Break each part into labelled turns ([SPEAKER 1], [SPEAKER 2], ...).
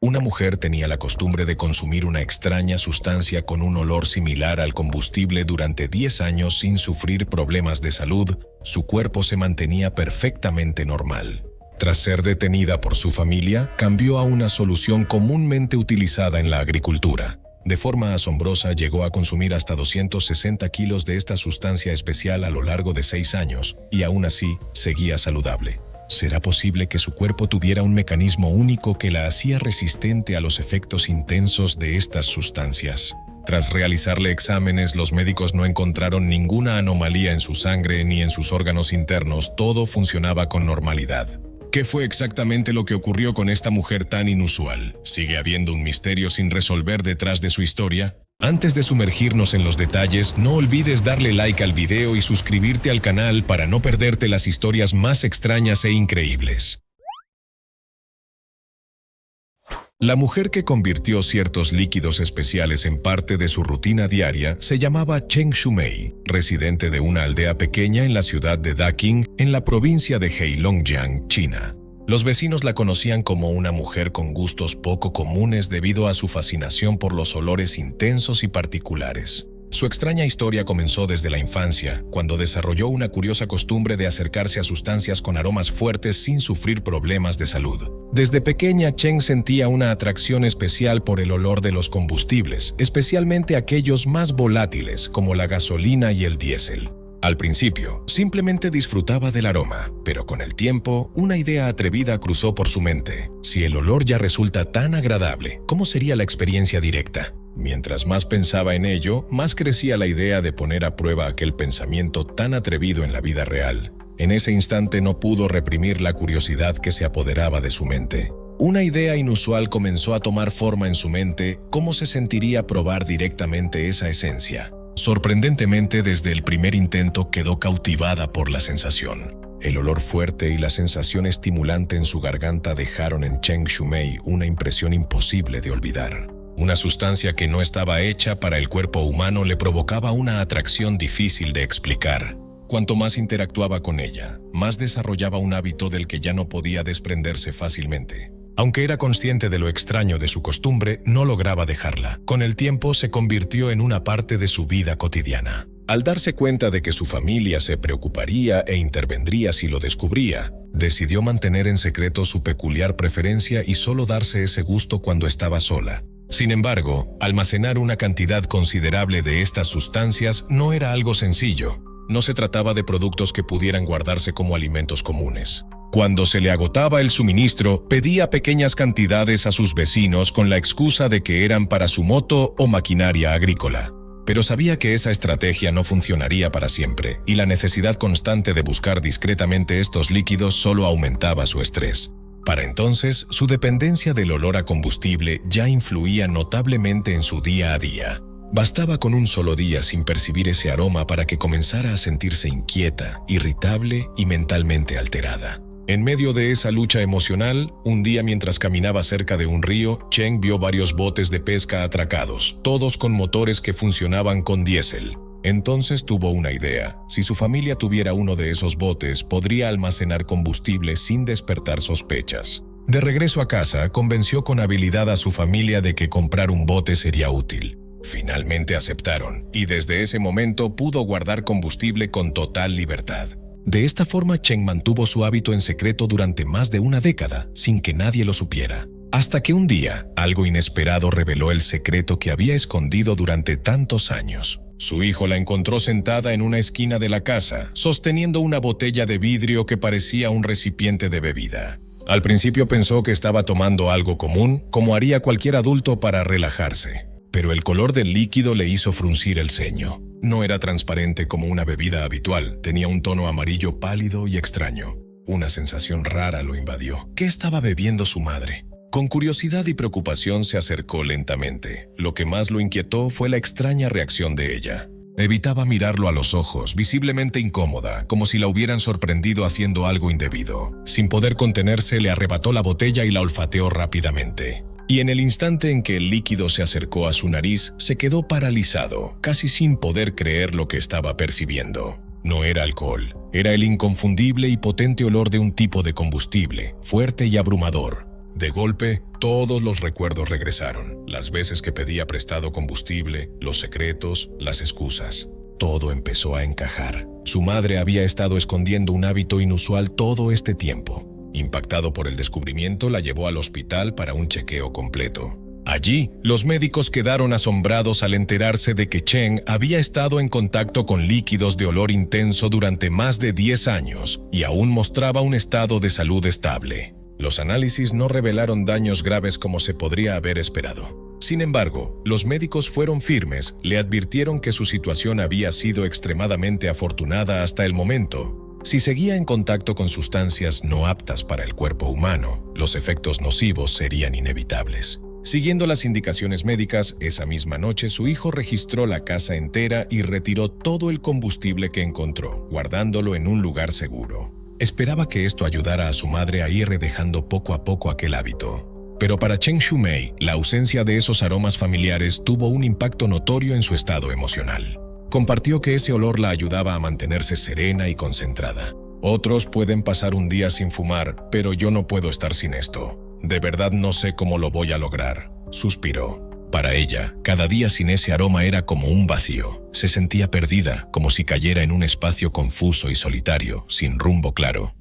[SPEAKER 1] Una mujer tenía la costumbre de consumir una extraña sustancia con un olor similar al combustible durante 10 años sin sufrir problemas de salud. Su cuerpo se mantenía perfectamente normal. Tras ser detenida por su familia, cambió a una solución comúnmente utilizada en la agricultura. De forma asombrosa, llegó a consumir hasta 260 kilos de esta sustancia especial a lo largo de 6 años, y aún así, seguía saludable. ¿Será posible que su cuerpo tuviera un mecanismo único que la hacía resistente a los efectos intensos de estas sustancias? Tras realizarle exámenes, los médicos no encontraron ninguna anomalía en su sangre ni en sus órganos internos. Todo funcionaba con normalidad. ¿Qué fue exactamente lo que ocurrió con esta mujer tan inusual? ¿Sigue habiendo un misterio sin resolver detrás de su historia? Antes de sumergirnos en los detalles, no olvides darle like al video y suscribirte al canal para no perderte las historias más extrañas e increíbles. La mujer que convirtió ciertos líquidos especiales en parte de su rutina diaria se llamaba Cheng Shumei, residente de una aldea pequeña en la ciudad de Daqing, en la provincia de Heilongjiang, China. Los vecinos la conocían como una mujer con gustos poco comunes debido a su fascinación por los olores intensos y particulares. Su extraña historia comenzó desde la infancia, cuando desarrolló una curiosa costumbre de acercarse a sustancias con aromas fuertes sin sufrir problemas de salud. Desde pequeña, Cheng sentía una atracción especial por el olor de los combustibles, especialmente aquellos más volátiles, como la gasolina y el diésel. Al principio, simplemente disfrutaba del aroma, pero con el tiempo, una idea atrevida cruzó por su mente. Si el olor ya resulta tan agradable, ¿cómo sería la experiencia directa? Mientras más pensaba en ello, más crecía la idea de poner a prueba aquel pensamiento tan atrevido en la vida real. En ese instante no pudo reprimir la curiosidad que se apoderaba de su mente. Una idea inusual comenzó a tomar forma en su mente: ¿cómo se sentiría probar directamente esa esencia? Sorprendentemente, desde el primer intento quedó cautivada por la sensación. El olor fuerte y la sensación estimulante en su garganta dejaron en Cheng Shumei una impresión imposible de olvidar. Una sustancia que no estaba hecha para el cuerpo humano le provocaba una atracción difícil de explicar. Cuanto más interactuaba con ella, más desarrollaba un hábito del que ya no podía desprenderse fácilmente. Aunque era consciente de lo extraño de su costumbre, no lograba dejarla. Con el tiempo se convirtió en una parte de su vida cotidiana. Al darse cuenta de que su familia se preocuparía e intervendría si lo descubría, decidió mantener en secreto su peculiar preferencia y solo darse ese gusto cuando estaba sola. Sin embargo, almacenar una cantidad considerable de estas sustancias no era algo sencillo. No se trataba de productos que pudieran guardarse como alimentos comunes. Cuando se le agotaba el suministro, pedía pequeñas cantidades a sus vecinos con la excusa de que eran para su moto o maquinaria agrícola. Pero sabía que esa estrategia no funcionaría para siempre, y la necesidad constante de buscar discretamente estos líquidos solo aumentaba su estrés. Para entonces, su dependencia del olor a combustible ya influía notablemente en su día a día. Bastaba con un solo día sin percibir ese aroma para que comenzara a sentirse inquieta, irritable y mentalmente alterada. En medio de esa lucha emocional, un día mientras caminaba cerca de un río, Cheng vio varios botes de pesca atracados, todos con motores que funcionaban con diésel. Entonces tuvo una idea: si su familia tuviera uno de esos botes, podría almacenar combustible sin despertar sospechas. De regreso a casa, convenció con habilidad a su familia de que comprar un bote sería útil. Finalmente aceptaron, y desde ese momento pudo guardar combustible con total libertad. De esta forma, Cheng mantuvo su hábito en secreto durante más de una década, sin que nadie lo supiera. Hasta que un día, algo inesperado reveló el secreto que había escondido durante tantos años. Su hijo la encontró sentada en una esquina de la casa, sosteniendo una botella de vidrio que parecía un recipiente de bebida. Al principio pensó que estaba tomando algo común, como haría cualquier adulto para relajarse. Pero el color del líquido le hizo fruncir el ceño. No era transparente como una bebida habitual, tenía un tono amarillo pálido y extraño. Una sensación rara lo invadió. ¿Qué estaba bebiendo su madre? Con curiosidad y preocupación se acercó lentamente. Lo que más lo inquietó fue la extraña reacción de ella. Evitaba mirarlo a los ojos, visiblemente incómoda, como si la hubieran sorprendido haciendo algo indebido. Sin poder contenerse, le arrebató la botella y la olfateó rápidamente. Y en el instante en que el líquido se acercó a su nariz, se quedó paralizado, casi sin poder creer lo que estaba percibiendo. No era alcohol, era el inconfundible y potente olor de un tipo de combustible, fuerte y abrumador. De golpe, todos los recuerdos regresaron. Las veces que pedía prestado combustible, los secretos, las excusas. Todo empezó a encajar. Su madre había estado escondiendo un hábito inusual todo este tiempo. Impactado por el descubrimiento, la llevó al hospital para un chequeo completo. Allí, los médicos quedaron asombrados al enterarse de que Cheng había estado en contacto con líquidos de olor intenso durante más de 10 años y aún mostraba un estado de salud estable. Los análisis no revelaron daños graves como se podría haber esperado. Sin embargo, los médicos fueron firmes, le advirtieron que su situación había sido extremadamente afortunada hasta el momento. Si seguía en contacto con sustancias no aptas para el cuerpo humano, los efectos nocivos serían inevitables. Siguiendo las indicaciones médicas, esa misma noche su hijo registró la casa entera y retiró todo el combustible que encontró, guardándolo en un lugar seguro. Esperaba que esto ayudara a su madre a ir dejando poco a poco aquel hábito. Pero para Cheng Shumei, la ausencia de esos aromas familiares tuvo un impacto notorio en su estado emocional. Compartió que ese olor la ayudaba a mantenerse serena y concentrada. Otros pueden pasar un día sin fumar, pero yo no puedo estar sin esto. De verdad no sé cómo lo voy a lograr, suspiró. Para ella, cada día sin ese aroma era como un vacío. Se sentía perdida, como si cayera en un espacio confuso y solitario, sin rumbo claro.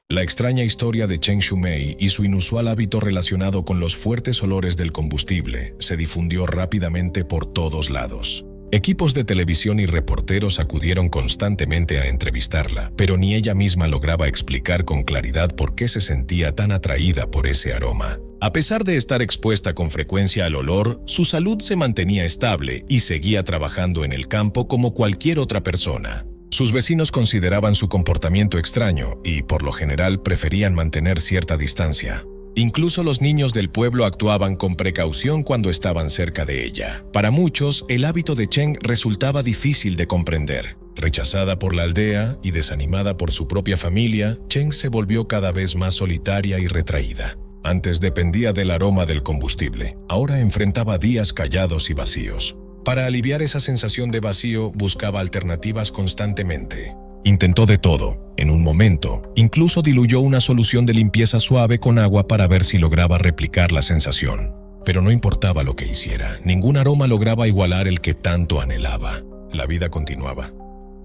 [SPEAKER 1] La extraña historia de Cheng Shumei y su inusual hábito relacionado con los fuertes olores del combustible se difundió rápidamente por todos lados. Equipos de televisión y reporteros acudieron constantemente a entrevistarla, pero ni ella misma lograba explicar con claridad por qué se sentía tan atraída por ese aroma. A pesar de estar expuesta con frecuencia al olor, su salud se mantenía estable y seguía trabajando en el campo como cualquier otra persona. Sus vecinos consideraban su comportamiento extraño y, por lo general, preferían mantener cierta distancia. Incluso los niños del pueblo actuaban con precaución cuando estaban cerca de ella. Para muchos, el hábito de Cheng resultaba difícil de comprender. Rechazada por la aldea y desanimada por su propia familia, Cheng se volvió cada vez más solitaria y retraída. Antes dependía del aroma del combustible, ahora enfrentaba días callados y vacíos. Para aliviar esa sensación de vacío, buscaba alternativas constantemente. Intentó de todo. En un momento, incluso diluyó una solución de limpieza suave con agua para ver si lograba replicar la sensación. Pero no importaba lo que hiciera, ningún aroma lograba igualar el que tanto anhelaba. La vida continuaba.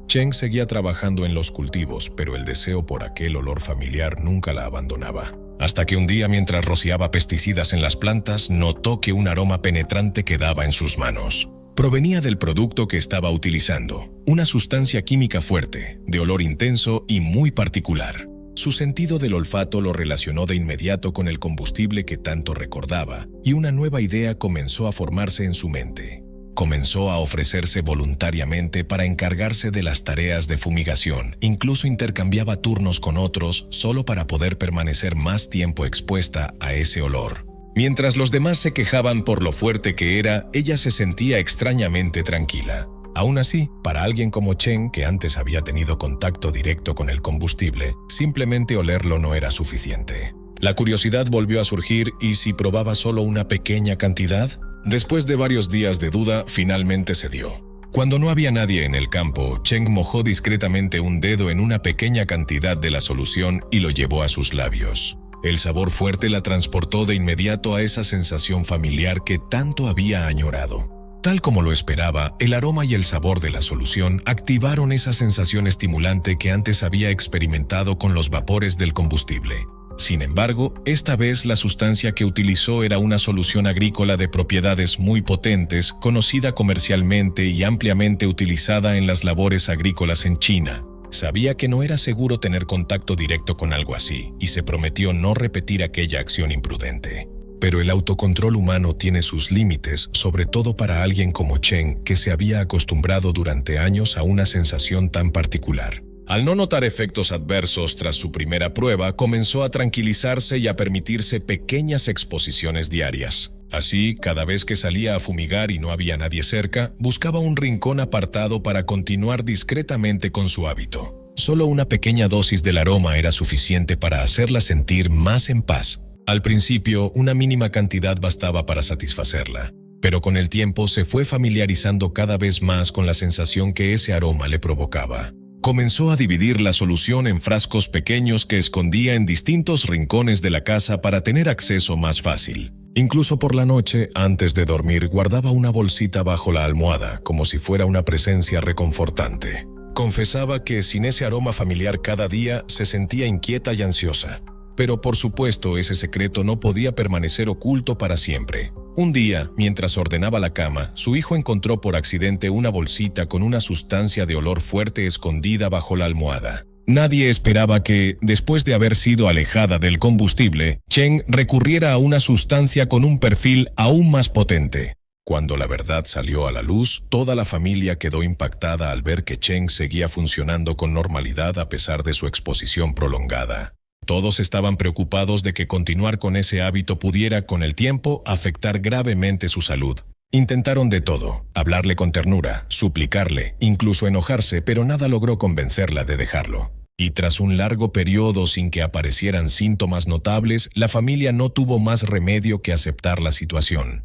[SPEAKER 1] Cheng seguía trabajando en los cultivos, pero el deseo por aquel olor familiar nunca la abandonaba. Hasta que un día, mientras rociaba pesticidas en las plantas, notó que un aroma penetrante quedaba en sus manos. Provenía del producto que estaba utilizando, una sustancia química fuerte, de olor intenso y muy particular. Su sentido del olfato lo relacionó de inmediato con el combustible que tanto recordaba, y una nueva idea comenzó a formarse en su mente. Comenzó a ofrecerse voluntariamente para encargarse de las tareas de fumigación, incluso intercambiaba turnos con otros solo para poder permanecer más tiempo expuesta a ese olor. Mientras los demás se quejaban por lo fuerte que era, ella se sentía extrañamente tranquila. Aún así, para alguien como Cheng, que antes había tenido contacto directo con el combustible, simplemente olerlo no era suficiente. La curiosidad volvió a surgir y si probaba solo una pequeña cantidad. Después de varios días de duda, finalmente se dio. Cuando no había nadie en el campo, Cheng mojó discretamente un dedo en una pequeña cantidad de la solución y lo llevó a sus labios. El sabor fuerte la transportó de inmediato a esa sensación familiar que tanto había añorado. Tal como lo esperaba, el aroma y el sabor de la solución activaron esa sensación estimulante que antes había experimentado con los vapores del combustible. Sin embargo, esta vez la sustancia que utilizó era una solución agrícola de propiedades muy potentes, conocida comercialmente y ampliamente utilizada en las labores agrícolas en China. Sabía que no era seguro tener contacto directo con algo así, y se prometió no repetir aquella acción imprudente. Pero el autocontrol humano tiene sus límites, sobre todo para alguien como Cheng, que se había acostumbrado durante años a una sensación tan particular. Al no notar efectos adversos tras su primera prueba, comenzó a tranquilizarse y a permitirse pequeñas exposiciones diarias. Así, cada vez que salía a fumigar y no había nadie cerca, buscaba un rincón apartado para continuar discretamente con su hábito. Solo una pequeña dosis del aroma era suficiente para hacerla sentir más en paz. Al principio, una mínima cantidad bastaba para satisfacerla, pero con el tiempo se fue familiarizando cada vez más con la sensación que ese aroma le provocaba. comenzó a dividir la solución en frascos pequeños que escondía en distintos rincones de la casa para tener acceso más fácil. Incluso por la noche, antes de dormir, guardaba una bolsita bajo la almohada, como si fuera una presencia reconfortante. Confesaba que sin ese aroma familiar cada día se sentía inquieta y ansiosa. Pero por supuesto ese secreto no podía permanecer oculto para siempre. Un día, mientras ordenaba la cama, su hijo encontró por accidente una bolsita con una sustancia de olor fuerte escondida bajo la almohada. Nadie esperaba que, después de haber sido alejada del combustible, Cheng recurriera a una sustancia con un perfil aún más potente. Cuando la verdad salió a la luz, toda la familia quedó impactada al ver que Cheng seguía funcionando con normalidad a pesar de su exposición prolongada. Todos estaban preocupados de que continuar con ese hábito pudiera, con el tiempo, afectar gravemente su salud. Intentaron de todo, hablarle con ternura, suplicarle, incluso enojarse, pero nada logró convencerla de dejarlo. Y tras un largo periodo sin que aparecieran síntomas notables, la familia no tuvo más remedio que aceptar la situación.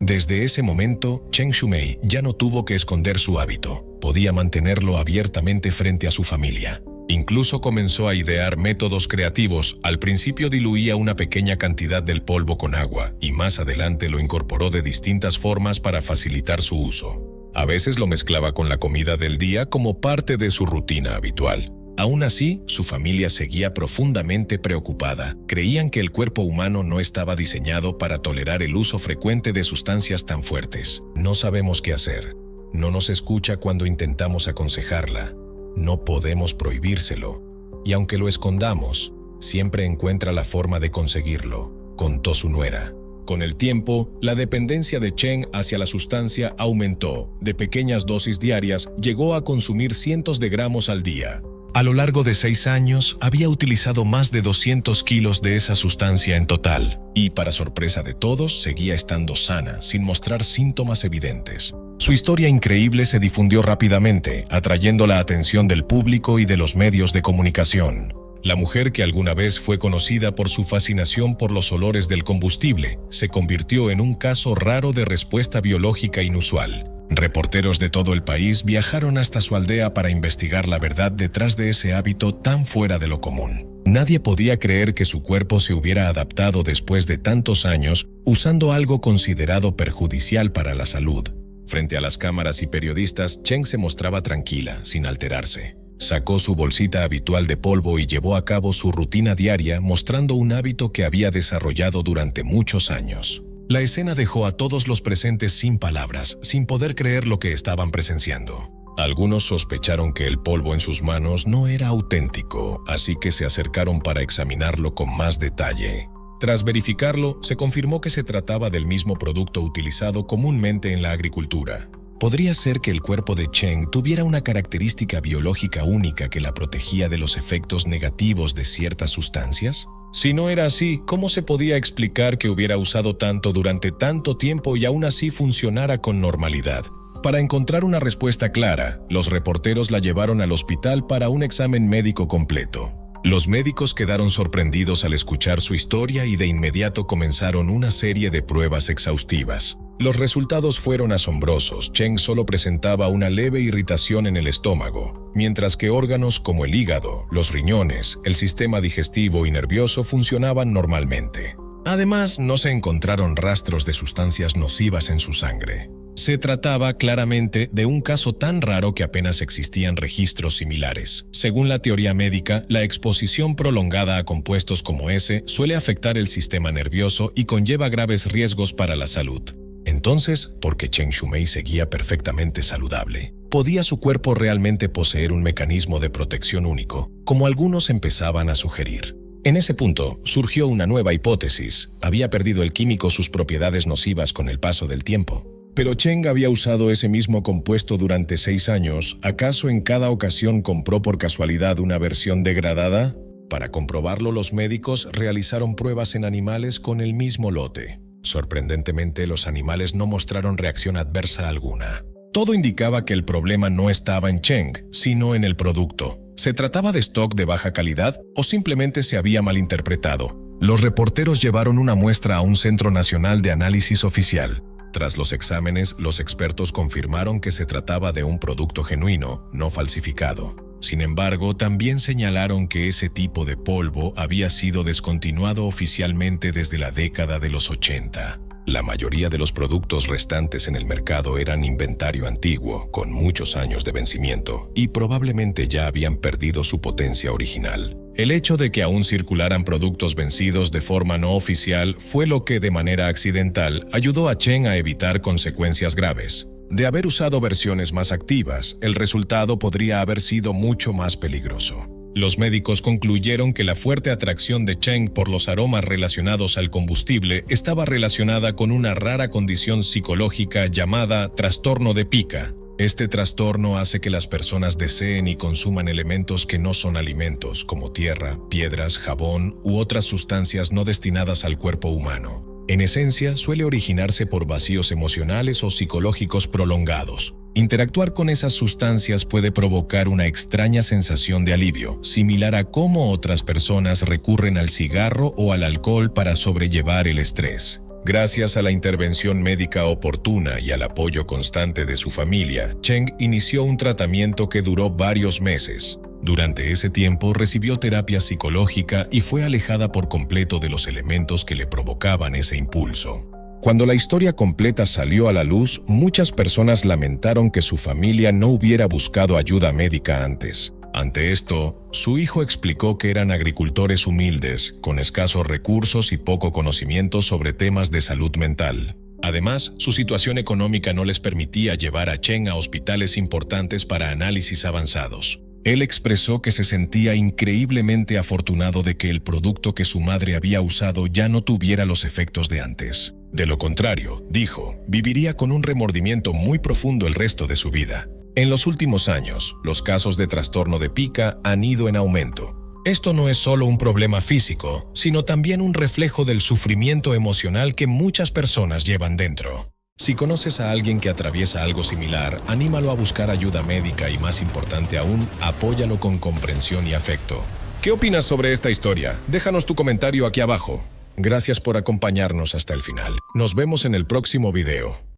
[SPEAKER 1] Desde ese momento, Cheng Shumei ya no tuvo que esconder su hábito. Podía mantenerlo abiertamente frente a su familia. Incluso comenzó a idear métodos creativos. Al principio diluía una pequeña cantidad del polvo con agua y más adelante lo incorporó de distintas formas para facilitar su uso. A veces lo mezclaba con la comida del día como parte de su rutina habitual. Aún así, su familia seguía profundamente preocupada. Creían que el cuerpo humano no estaba diseñado para tolerar el uso frecuente de sustancias tan fuertes. No sabemos qué hacer. No nos escucha cuando intentamos aconsejarla. No podemos prohibírselo. Y aunque lo escondamos, siempre encuentra la forma de conseguirlo, contó su nuera. Con el tiempo, la dependencia de Cheng hacia la sustancia aumentó. De pequeñas dosis diarias, llegó a consumir cientos de gramos al día. A lo largo de 6 años, había utilizado más de 200 kilos de esa sustancia en total. Y, para sorpresa de todos, seguía estando sana, sin mostrar síntomas evidentes. Su historia increíble se difundió rápidamente, atrayendo la atención del público y de los medios de comunicación. La mujer, que alguna vez fue conocida por su fascinación por los olores del combustible, se convirtió en un caso raro de respuesta biológica inusual. Reporteros de todo el país viajaron hasta su aldea para investigar la verdad detrás de ese hábito tan fuera de lo común. Nadie podía creer que su cuerpo se hubiera adaptado después de tantos años usando algo considerado perjudicial para la salud. Frente a las cámaras y periodistas, Cheng se mostraba tranquila, sin alterarse. Sacó su bolsita habitual de polvo y llevó a cabo su rutina diaria, mostrando un hábito que había desarrollado durante muchos años. La escena dejó a todos los presentes sin palabras, sin poder creer lo que estaban presenciando. Algunos sospecharon que el polvo en sus manos no era auténtico, así que se acercaron para examinarlo con más detalle. Tras verificarlo, se confirmó que se trataba del mismo producto utilizado comúnmente en la agricultura. ¿Podría ser que el cuerpo de Cheng tuviera una característica biológica única que la protegía de los efectos negativos de ciertas sustancias? Si no era así, ¿cómo se podía explicar que hubiera usado tanto durante tanto tiempo y aún así funcionara con normalidad? Para encontrar una respuesta clara, los reporteros la llevaron al hospital para un examen médico completo. Los médicos quedaron sorprendidos al escuchar su historia y de inmediato comenzaron una serie de pruebas exhaustivas. Los resultados fueron asombrosos. Cheng solo presentaba una leve irritación en el estómago, mientras que órganos como el hígado, los riñones, el sistema digestivo y nervioso funcionaban normalmente. Además, no se encontraron rastros de sustancias nocivas en su sangre. Se trataba claramente de un caso tan raro que apenas existían registros similares. Según la teoría médica, la exposición prolongada a compuestos como ese suele afectar el sistema nervioso y conlleva graves riesgos para la salud. Entonces, ¿por qué Cheng Shumei seguía perfectamente saludable? ¿Podía su cuerpo realmente poseer un mecanismo de protección único, como algunos empezaban a sugerir? En ese punto, surgió una nueva hipótesis. ¿Había perdido el químico sus propiedades nocivas con el paso del tiempo? Pero Cheng había usado ese mismo compuesto durante 6 años. ¿Acaso en cada ocasión compró por casualidad una versión degradada? Para comprobarlo, los médicos realizaron pruebas en animales con el mismo lote. Sorprendentemente, los animales no mostraron reacción adversa alguna. Todo indicaba que el problema no estaba en Cheng, sino en el producto. ¿Se trataba de stock de baja calidad o simplemente se había malinterpretado? Los reporteros llevaron una muestra a un centro nacional de análisis oficial. Tras los exámenes, los expertos confirmaron que se trataba de un producto genuino, no falsificado. Sin embargo, también señalaron que ese tipo de polvo había sido descontinuado oficialmente desde la década de los 80. La mayoría de los productos restantes en el mercado eran inventario antiguo, con muchos años de vencimiento, y probablemente ya habían perdido su potencia original. El hecho de que aún circularan productos vencidos de forma no oficial fue lo que, de manera accidental, ayudó a Chen a evitar consecuencias graves. De haber usado versiones más activas, el resultado podría haber sido mucho más peligroso. Los médicos concluyeron que la fuerte atracción de Chen por los aromas relacionados al combustible estaba relacionada con una rara condición psicológica llamada trastorno de pica. Este trastorno hace que las personas deseen y consuman elementos que no son alimentos, como tierra, piedras, jabón u otras sustancias no destinadas al cuerpo humano. En esencia, suele originarse por vacíos emocionales o psicológicos prolongados. Interactuar con esas sustancias puede provocar una extraña sensación de alivio, similar a cómo otras personas recurren al cigarro o al alcohol para sobrellevar el estrés. Gracias a la intervención médica oportuna y al apoyo constante de su familia, Chen inició un tratamiento que duró varios meses. Durante ese tiempo recibió terapia psicológica y fue alejada por completo de los elementos que le provocaban ese impulso. Cuando la historia completa salió a la luz, muchas personas lamentaron que su familia no hubiera buscado ayuda médica antes. Ante esto, su hijo explicó que eran agricultores humildes, con escasos recursos y poco conocimiento sobre temas de salud mental. Además, su situación económica no les permitía llevar a Chen a hospitales importantes para análisis avanzados. Él expresó que se sentía increíblemente afortunado de que el producto que su madre había usado ya no tuviera los efectos de antes. De lo contrario, dijo, viviría con un remordimiento muy profundo el resto de su vida. En los últimos años, los casos de trastorno de pica han ido en aumento. Esto no es solo un problema físico, sino también un reflejo del sufrimiento emocional que muchas personas llevan dentro. Si conoces a alguien que atraviesa algo similar, anímalo a buscar ayuda médica y, más importante aún, apóyalo con comprensión y afecto. ¿Qué opinas sobre esta historia? Déjanos tu comentario aquí abajo. Gracias por acompañarnos hasta el final. Nos vemos en el próximo video.